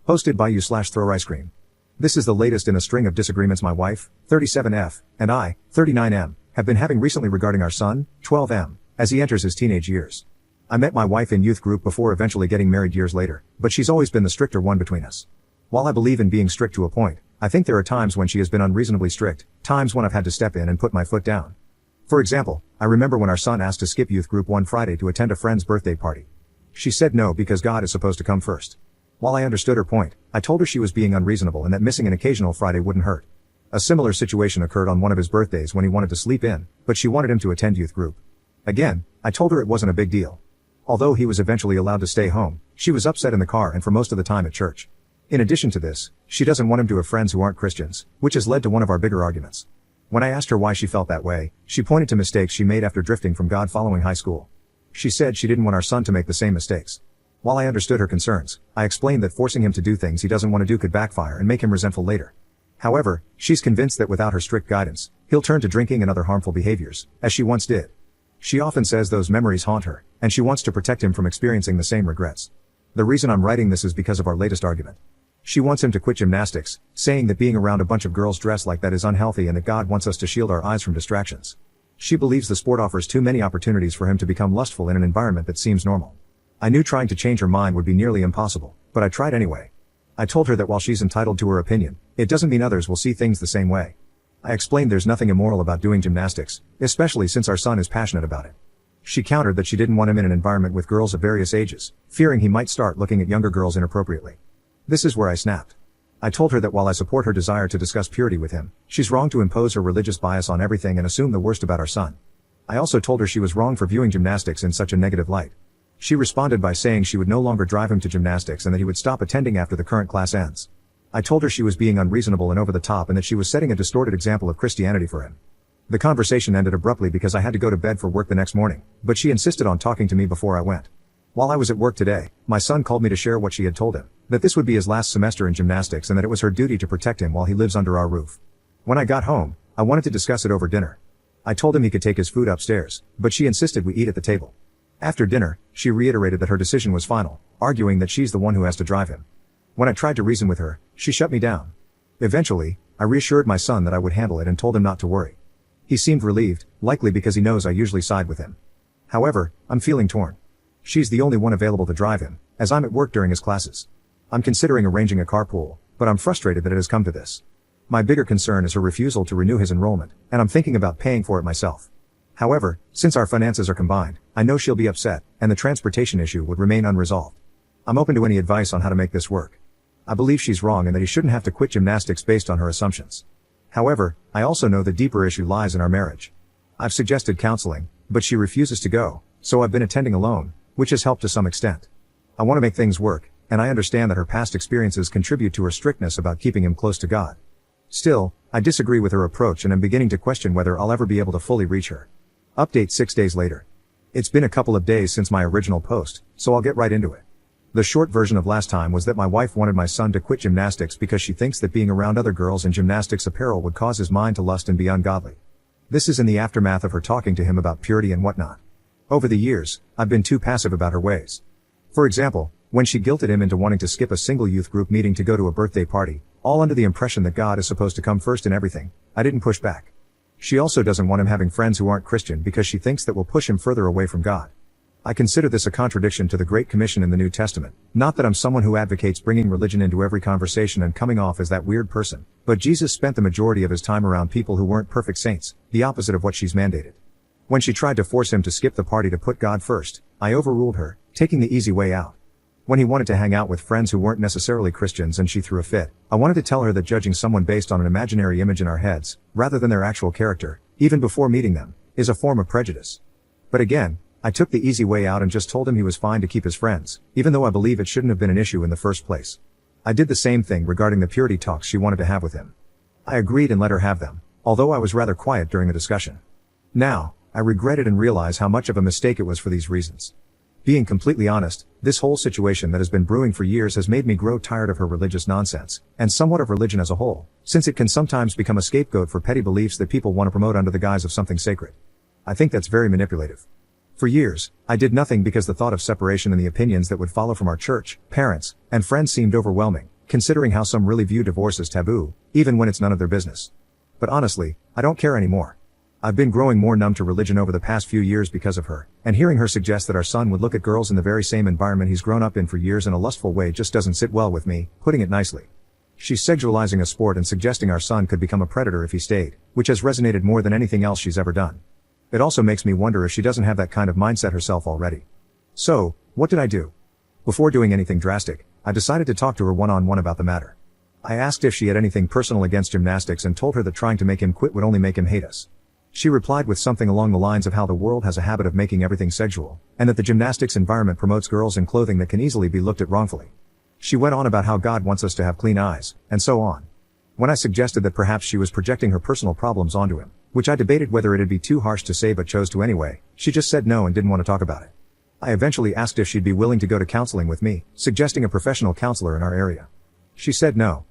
Hosted by you/throw ice cream. This is the latest in a string of disagreements my wife, 37F, and I, 39M, have been having recently regarding our son, 12M, as he enters his teenage years. I met my wife in youth group before eventually getting married years later, but she's always been the stricter one between us. While I believe in being strict to a point, I think there are times when she has been unreasonably strict, times when I've had to step in and put my foot down. For example, I remember when our son asked to skip youth group one Friday to attend a friend's birthday party. She said no because God is supposed to come first. While I understood her point, I told her she was being unreasonable and that missing an occasional Friday wouldn't hurt. A similar situation occurred on one of his birthdays when he wanted to sleep in, but she wanted him to attend youth group. Again, I told her it wasn't a big deal. Although he was eventually allowed to stay home, she was upset in the car and for most of the time at church. In addition to this, she doesn't want him to have friends who aren't Christians, which has led to one of our bigger arguments. When I asked her why she felt that way, she pointed to mistakes she made after drifting from God following high school. She said she didn't want our son to make the same mistakes. While I understood her concerns, I explained that forcing him to do things he doesn't want to do could backfire and make him resentful later. However, she's convinced that without her strict guidance, he'll turn to drinking and other harmful behaviors, as she once did. She often says those memories haunt her, and she wants to protect him from experiencing the same regrets. The reason I'm writing this is because of our latest argument. She wants him to quit gymnastics, saying that being around a bunch of girls dressed like that is unhealthy and that God wants us to shield our eyes from distractions. She believes the sport offers too many opportunities for him to become lustful in an environment that seems normal. I knew trying to change her mind would be nearly impossible, but I tried anyway. I told her that while she's entitled to her opinion, it doesn't mean others will see things the same way. I explained there's nothing immoral about doing gymnastics, especially since our son is passionate about it. She countered that she didn't want him in an environment with girls of various ages, fearing he might start looking at younger girls inappropriately. This is where I snapped. I told her that while I support her desire to discuss purity with him, she's wrong to impose her religious bias on everything and assume the worst about our son. I also told her she was wrong for viewing gymnastics in such a negative light. She responded by saying she would no longer drive him to gymnastics and that he would stop attending after the current class ends. I told her she was being unreasonable and over the top and that she was setting a distorted example of Christianity for him. The conversation ended abruptly because I had to go to bed for work the next morning, but she insisted on talking to me before I went. While I was at work today, my son called me to share what she had told him, that this would be his last semester in gymnastics and that it was her duty to protect him while he lives under our roof. When I got home, I wanted to discuss it over dinner. I told him he could take his food upstairs, but she insisted we eat at the table. After dinner, she reiterated that her decision was final, arguing that she's the one who has to drive him. When I tried to reason with her, she shut me down. Eventually, I reassured my son that I would handle it and told him not to worry. He seemed relieved, likely because he knows I usually side with him. However, I'm feeling torn. She's the only one available to drive him, as I'm at work during his classes. I'm considering arranging a carpool, but I'm frustrated that it has come to this. My bigger concern is her refusal to renew his enrollment, and I'm thinking about paying for it myself. However, since our finances are combined, I know she'll be upset, and the transportation issue would remain unresolved. I'm open to any advice on how to make this work. I believe she's wrong and that he shouldn't have to quit gymnastics based on her assumptions. However, I also know the deeper issue lies in our marriage. I've suggested counseling, but she refuses to go, so I've been attending alone, which has helped to some extent. I want to make things work, and I understand that her past experiences contribute to her strictness about keeping him close to God. Still, I disagree with her approach and am beginning to question whether I'll ever be able to fully reach her. Update 6 days later. It's been a couple of days since my original post, so I'll get right into it. The short version of last time was that my wife wanted my son to quit gymnastics because she thinks that being around other girls in gymnastics apparel would cause his mind to lust and be ungodly. This is in the aftermath of her talking to him about purity and whatnot. Over the years, I've been too passive about her ways. For example, when she guilted him into wanting to skip a single youth group meeting to go to a birthday party, all under the impression that God is supposed to come first in everything, I didn't push back. She also doesn't want him having friends who aren't Christian because she thinks that will push him further away from God. I consider this a contradiction to the Great Commission in the New Testament. Not that I'm someone who advocates bringing religion into every conversation and coming off as that weird person, but Jesus spent the majority of his time around people who weren't perfect saints, the opposite of what she's mandated. When she tried to force him to skip the party to put God first, I overruled her, taking the easy way out. When he wanted to hang out with friends who weren't necessarily Christians and she threw a fit, I wanted to tell her that judging someone based on an imaginary image in our heads, rather than their actual character, even before meeting them, is a form of prejudice. But again, I took the easy way out and just told him he was fine to keep his friends, even though I believe it shouldn't have been an issue in the first place. I did the same thing regarding the purity talks she wanted to have with him. I agreed and let her have them, although I was rather quiet during the discussion. Now, I regret it and realize how much of a mistake it was for these reasons. Being completely honest, this whole situation that has been brewing for years has made me grow tired of her religious nonsense, and somewhat of religion as a whole, since it can sometimes become a scapegoat for petty beliefs that people want to promote under the guise of something sacred. I think that's very manipulative. For years, I did nothing because the thought of separation and the opinions that would follow from our church, parents, and friends seemed overwhelming, considering how some really view divorce as taboo, even when it's none of their business. But honestly, I don't care anymore. I've been growing more numb to religion over the past few years because of her, and hearing her suggest that our son would look at girls in the very same environment he's grown up in for years in a lustful way just doesn't sit well with me, putting it nicely. She's sexualizing a sport and suggesting our son could become a predator if he stayed, which has resonated more than anything else she's ever done. It also makes me wonder if she doesn't have that kind of mindset herself already. So, what did I do? Before doing anything drastic, I decided to talk to her one-on-one about the matter. I asked if she had anything personal against gymnastics and told her that trying to make him quit would only make him hate us. She replied with something along the lines of how the world has a habit of making everything sexual, and that the gymnastics environment promotes girls in clothing that can easily be looked at wrongfully. She went on about how God wants us to have clean eyes, and so on. When I suggested that perhaps she was projecting her personal problems onto him, which I debated whether it'd be too harsh to say but chose to anyway, she just said no and didn't want to talk about it. I eventually asked if she'd be willing to go to counseling with me, suggesting a professional counselor in our area. She said no.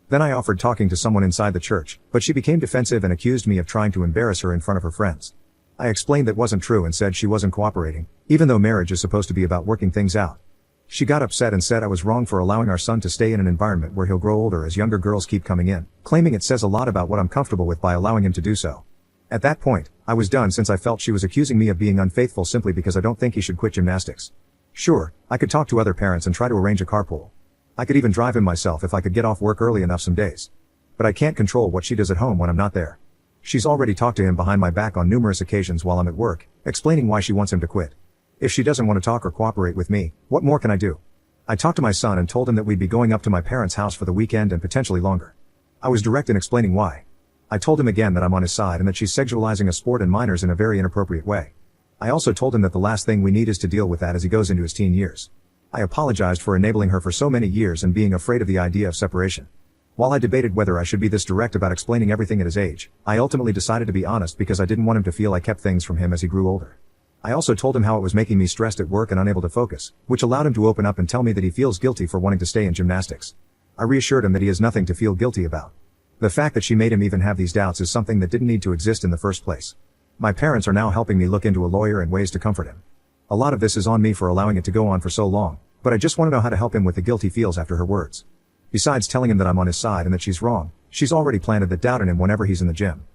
Then I offered talking to someone inside the church, but she became defensive and accused me of trying to embarrass her in front of her friends. I explained that wasn't true and said she wasn't cooperating, even though marriage is supposed to be about working things out. She got upset and said I was wrong for allowing our son to stay in an environment where he'll grow older as younger girls keep coming in, claiming it says a lot about what I'm comfortable with by allowing him to do so. At that point, I was done since I felt she was accusing me of being unfaithful simply because I don't think he should quit gymnastics. Sure, I could talk to other parents and try to arrange a carpool. I could even drive him myself if I could get off work early enough some days. But I can't control what she does at home when I'm not there. She's already talked to him behind my back on numerous occasions while I'm at work, explaining why she wants him to quit. If she doesn't want to talk or cooperate with me, what more can I do? I talked to my son and told him that we'd be going up to my parents' house for the weekend and potentially longer. I was direct in explaining why. I told him again that I'm on his side and that she's sexualizing a sport and minors in a very inappropriate way. I also told him that the last thing we need is to deal with that as he goes into his teen years. I apologized for enabling her for so many years and being afraid of the idea of separation. While I debated whether I should be this direct about explaining everything at his age, I ultimately decided to be honest because I didn't want him to feel I kept things from him as he grew older. I also told him how it was making me stressed at work and unable to focus, which allowed him to open up and tell me that he feels guilty for wanting to stay in gymnastics. I reassured him that he has nothing to feel guilty about. The fact that she made him even have these doubts is something that didn't need to exist in the first place. My parents are now helping me look into a lawyer and ways to comfort him. A lot of this is on me for allowing it to go on for so long, but I just want to know how to help him with the guilt he feels after her words. Besides telling him that I'm on his side and that she's wrong, she's already planted that doubt in him whenever he's in the gym.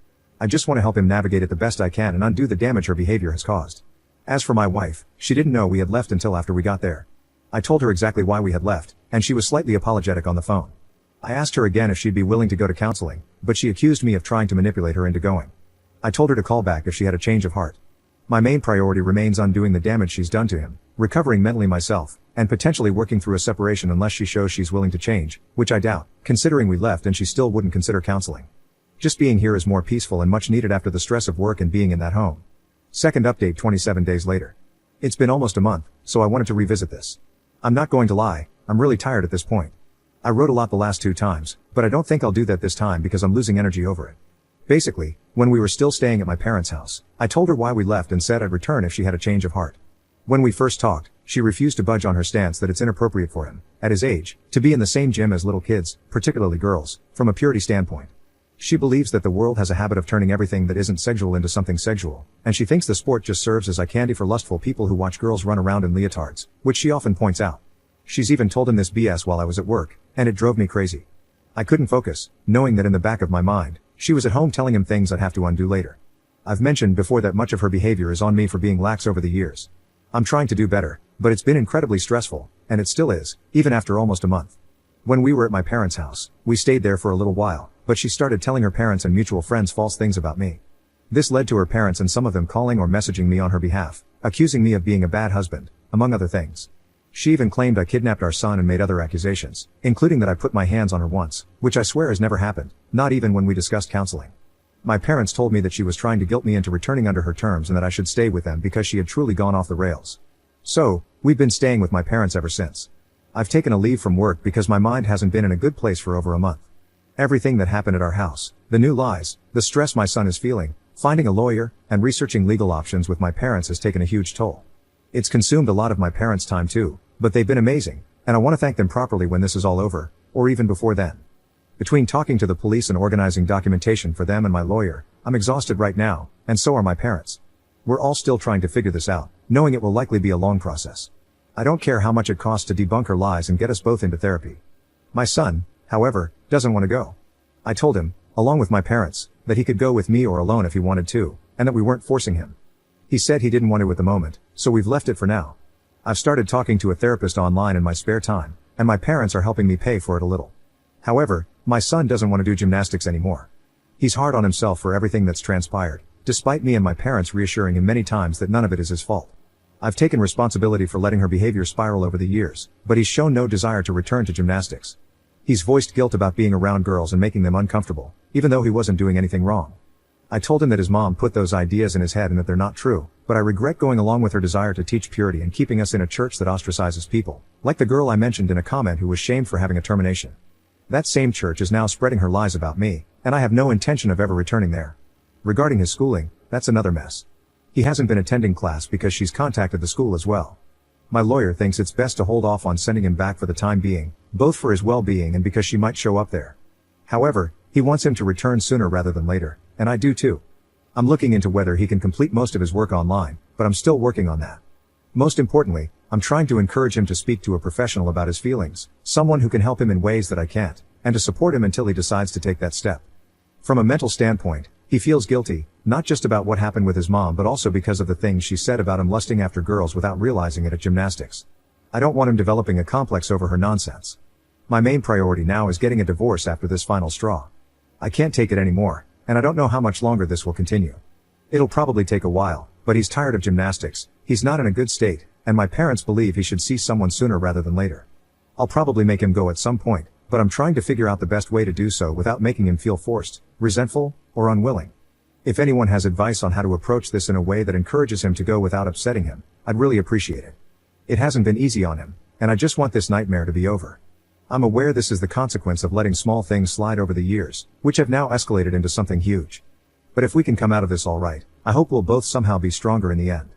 I just want to help him navigate it the best I can and undo the damage her behavior has caused. As for my wife, she didn't know we had left until after we got there. I told her exactly why we had left, and she was slightly apologetic on the phone. I asked her again if she'd be willing to go to counseling, but she accused me of trying to manipulate her into going. I told her to call back if she had a change of heart. My main priority remains undoing the damage she's done to him, recovering mentally myself, and potentially working through a separation unless she shows she's willing to change, which I doubt, considering we left and she still wouldn't consider counseling. Just being here is more peaceful and much needed after the stress of work and being in that home. Second update 27 days later. It's been almost a month, so I wanted to revisit this. I'm not going to lie, I'm really tired at this point. I wrote a lot the last 2 times, but I don't think I'll do that this time because I'm losing energy over it. Basically, when we were still staying at my parents' house, I told her why we left and said I'd return if she had a change of heart. When we first talked, she refused to budge on her stance that it's inappropriate for him, at his age, to be in the same gym as little kids, particularly girls, from a purity standpoint. She believes that the world has a habit of turning everything that isn't sexual into something sexual, and she thinks the sport just serves as eye candy for lustful people who watch girls run around in leotards, which she often points out. She's even told him this BS while I was at work, and it drove me crazy. I couldn't focus, knowing that in the back of my mind, she was at home telling him things I'd have to undo later. I've mentioned before that much of her behavior is on me for being lax over the years. I'm trying to do better, but it's been incredibly stressful, and it still is, even after almost a month. When we were at my parents' house, we stayed there for a little while, but she started telling her parents and mutual friends false things about me. This led to her parents and some of them calling or messaging me on her behalf, accusing me of being a bad husband, among other things. She even claimed I kidnapped our son and made other accusations, including that I put my hands on her once, which I swear has never happened, not even when we discussed counseling. My parents told me that she was trying to guilt me into returning under her terms and that I should stay with them because she had truly gone off the rails. So, we've been staying with my parents ever since. I've taken a leave from work because my mind hasn't been in a good place for over a month. Everything that happened at our house, the new lies, the stress my son is feeling, finding a lawyer, and researching legal options with my parents has taken a huge toll. It's consumed a lot of my parents' time too, but they've been amazing, and I want to thank them properly when this is all over, or even before then. Between talking to the police and organizing documentation for them and my lawyer, I'm exhausted right now, and so are my parents. We're all still trying to figure this out, knowing it will likely be a long process. I don't care how much it costs to debunk her lies and get us both into therapy. My son, however, doesn't want to go. I told him, along with my parents, that he could go with me or alone if he wanted to, and that we weren't forcing him. He said he didn't want to at the moment, so we've left it for now. I've started talking to a therapist online in my spare time, and my parents are helping me pay for it a little. However, my son doesn't want to do gymnastics anymore. He's hard on himself for everything that's transpired, despite me and my parents reassuring him many times that none of it is his fault. I've taken responsibility for letting her behavior spiral over the years, but he's shown no desire to return to gymnastics. He's voiced guilt about being around girls and making them uncomfortable, even though he wasn't doing anything wrong. I told him that his mom put those ideas in his head and that they're not true, but I regret going along with her desire to teach purity and keeping us in a church that ostracizes people, like the girl I mentioned in a comment who was shamed for having a termination. That same church is now spreading her lies about me, and I have no intention of ever returning there. Regarding his schooling, that's another mess. He hasn't been attending class because she's contacted the school as well. My lawyer thinks it's best to hold off on sending him back for the time being, both for his well-being and because she might show up there. However, he wants him to return sooner rather than later, and I do too. I'm looking into whether he can complete most of his work online, but I'm still working on that. Most importantly, I'm trying to encourage him to speak to a professional about his feelings, someone who can help him in ways that I can't, and to support him until he decides to take that step. From a mental standpoint, he feels guilty, not just about what happened with his mom but also because of the things she said about him lusting after girls without realizing it at gymnastics. I don't want him developing a complex over her nonsense. My main priority now is getting a divorce after this final straw. I can't take it anymore, and I don't know how much longer this will continue. It'll probably take a while, but he's tired of gymnastics, he's not in a good state, and my parents believe he should see someone sooner rather than later. I'll probably make him go at some point, but I'm trying to figure out the best way to do so without making him feel forced, resentful, or unwilling. If anyone has advice on how to approach this in a way that encourages him to go without upsetting him, I'd really appreciate it. It hasn't been easy on him, and I just want this nightmare to be over. I'm aware this is the consequence of letting small things slide over the years, which have now escalated into something huge. But if we can come out of this all right, I hope we'll both somehow be stronger in the end.